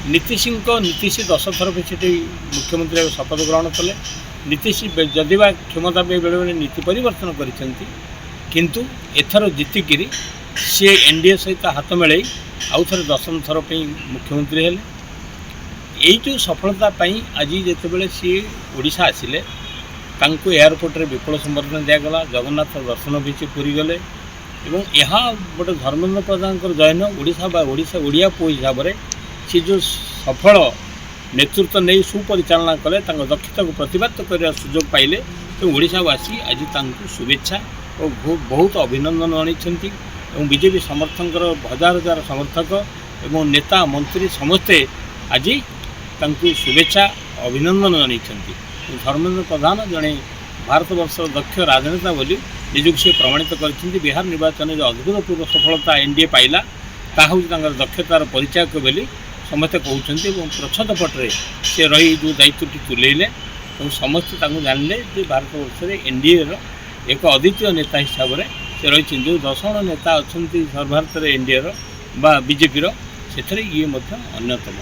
नीतीश 10 थर भी से मुख्यमंत्री शपथ ग्रहण कले। नीतीश जदिवा क्षमता बेले बेले नीति परिवर्तन किंतु एथर जीतिकी सी एनडीए सहित हाथ मिले आउ थे 10 थर मुख्यमंत्री हेले। यही जो सफलता आज जिते सी ओडिशा आसिले एयरपोर्ट रे विपुल संबर्धना दिगला। जगन्नाथ दर्शन भी से पूरी गले एवं यह गोटे धर्मेन्द्र प्रधान जयन ओडिशा ओडिशा ओडिया पुओ हिसाब से सी जो सफल नेतृत्व नहीं सुपरिचालना कले दक्षता को प्रतिपादित करने सुजोग पाइले। तो ओडिशावासी आज शुभेच्छा और बहुत अभिनंदन जनाइछन्ति। बीजेपी समर्थक हजार हजार समर्थक एवं नेता मंत्री समस्ते आज शुभेच्छा अभिनंदन जनाइछन्ति। धर्मेन्द्र प्रधान जड़े भारत वर्ष दक्ष राजनेता बोली निजुक से प्रमाणित कर बिहार निर्वाचन में अद्भुतपूर्व सफलता एनडीए पाइला ताहू दक्षतार परिचय बोली समस्ते कहते। प्रच्छद पटे से रही जो दायित्व तुलेले और समस्ते जानले भारत वर्ष में एनडीए एक अद्वितीय नेता हिसाब से रही जो 10 जण नेता अच्छा सर्वभारत एनडीए बा बीजेपी से ये अन्यतम।